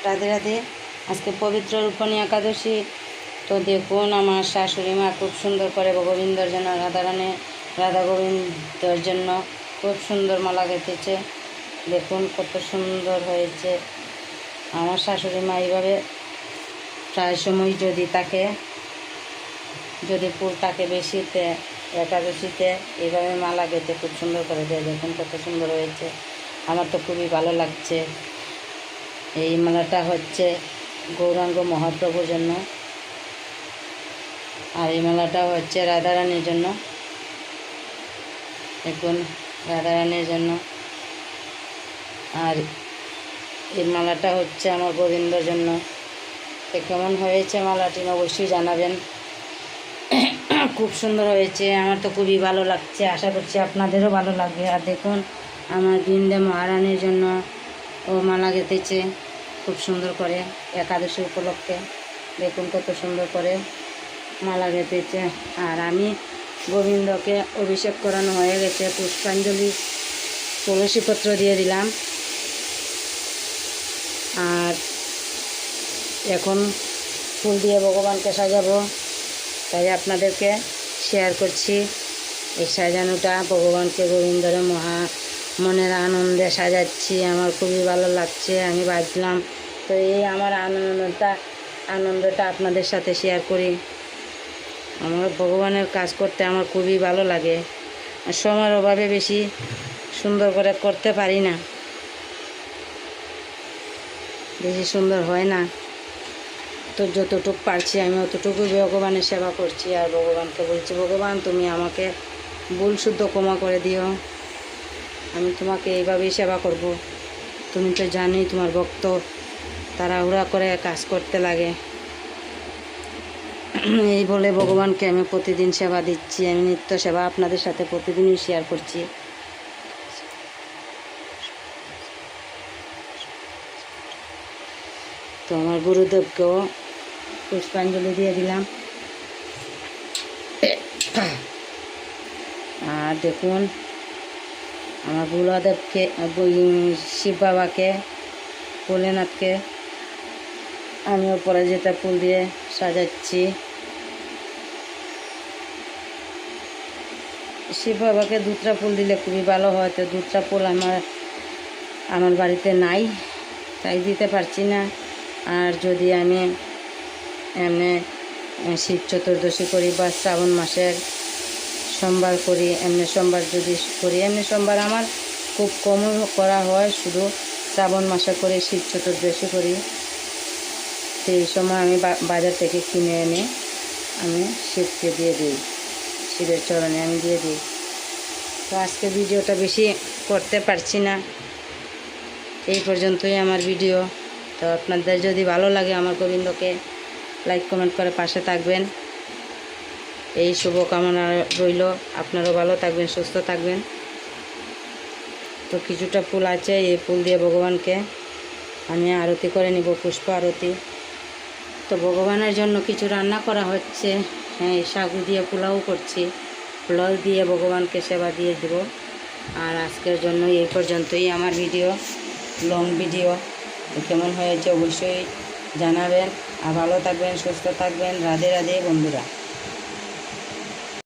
রাধে রাধে। আজকে পবিত্র রূপণী একাদশী। তো দেখুন আমার শাশুড়ি মা খুব সুন্দর করে গোবিন্দর জন্য রাধা গোবিন্দর জন্য খুব সুন্দর মালা গেঁথেছে। দেখুন কত সুন্দর হয়েছে। আমার শাশুড়ি মা এইভাবে প্রায় সময় যদি ফুল থাকে বেশিতে একাদশীতে এইভাবে মালা গেঁথে খুব সুন্দর করে দেয়। দেখুন কত সুন্দর হয়েছে, আমার তো খুবই ভালো লাগছে। এই মালাটা হচ্ছে গৌরাঙ্গ মহাপ্রভুর জন্য, আর এই মালাটা হচ্ছে রাধারানীর জন্য। দেখুন রাধারানীর জন্য। আর এই মালাটা হচ্ছে আমার গোবিন্দর জন্য। তো কেমন হয়েছে মালাটি অবশ্যই জানাবেন। খুব সুন্দর হয়েছে, আমার তো খুবই ভালো লাগছে। আশা করছি আপনাদেরও ভালো লাগবে। আর দেখুন আমার বৃন্দে মহারানীর জন্য ও মালা গেঁথেছে খুব সুন্দর করে একাদশী উপলক্ষে। দেখুন কত সুন্দর করে মালা গেঁথেছে। আর আমি গোবিন্দকে অভিষেক করানো হয়ে গেছে, পুষ্পাঞ্জলি তুলসীপত্র দিয়ে দিলাম। আর এখন ফুল দিয়ে ভগবানকে সাজাবো, তাই আপনাদেরকে শেয়ার করছি এই সাজানোটা। ভগবানকে গোবিন্দর মনের আনন্দে সাজাচ্ছি, আমার খুবই ভালো লাগছে। আমি ভাবলাম তো এই আমার আনন্দটা আপনাদের সাথে শেয়ার করি। আমার ভগবানের কাজ করতে আমার খুবই ভালো লাগে। সময়ের অভাবে বেশি সুন্দর করে করতে পারি না, বেশি সুন্দর হয় না। তো যতটুকু পারছি আমি অতটুকু ভগবানের সেবা করছি। আর ভগবানকে বলছি, ভগবান তুমি আমাকে ভুল শুদ্ধ ক্ষমা করে দিও, আমি তোমাকে এইভাবেই সেবা করব। তুমি তো জানোই তোমার ভক্ত তাড়াহুড়া করে কাজ করতে লাগে। এই বলে ভগবানকে আমি প্রতিদিন সেবা দিচ্ছি। আমি নিত্য সেবা আপনাদের সাথে প্রতিদিনই শেয়ার করছি। তো আমার গুরুদেবকেও পুষ্পাঞ্জলি দিয়ে দিলাম। আর দেখুন আমার গুরুদেবকে, শিব বাবাকে, ভোলেনাথকে আমি অপরাজিতা ফুল দিয়ে সাজাচ্ছি। শিব বাবাকে দুত্রা ফুল দিলে খুবই ভালো হয়। তো দুত্রা ফুল আমার বাড়িতে নাই, তাই দিতে পারছি না। আর যদি আমি এমনি শিব চতুর্দশী করি বা শ্রাবণ মাসের সোমবার করি, এমনি সোমবার যদি করি, এমনি সোমবার আমার খুব কম করা হয়, শুধু শ্রাবণ মাসে করে শিব চতুর্দশী করি। সেই সময় আমি বাজার থেকে কিনে এনে আমি শিবকে দিয়ে দিই, শিবের চরণে আমি দিয়ে দিই। তো আজকে ভিডিওটা বেশি করতে পারছি না, এই পর্যন্তই আমার ভিডিও। তো আপনাদের যদি ভালো লাগে আমার গোবিন্দকে লাইক কমেন্ট করে পাশে থাকবেন, এই শুভকামনা রইল। আপনারাও ভালো থাকবেন, সুস্থ থাকবেন। তো কিছুটা ফুল আছে, এই ফুল দিয়ে ভগবানকে আমি আরতি করে নিব, পুষ্প আরতি। তো ভগবানের জন্য কিছু রান্না করা হচ্ছে। হ্যাঁ, সাগু দিয়ে পোলাও করছি, পোলাও দিয়ে ভগবানকে সেবা দিয়ে দেব। আর আজকের জন্য এই পর্যন্তই আমার ভিডিও, লং ভিডিও। কেমন হয়েছে অবশ্যই জানাবেন। আর ভালো থাকবেন, সুস্থ থাকবেন। রাধে রাধে বন্ধুরা।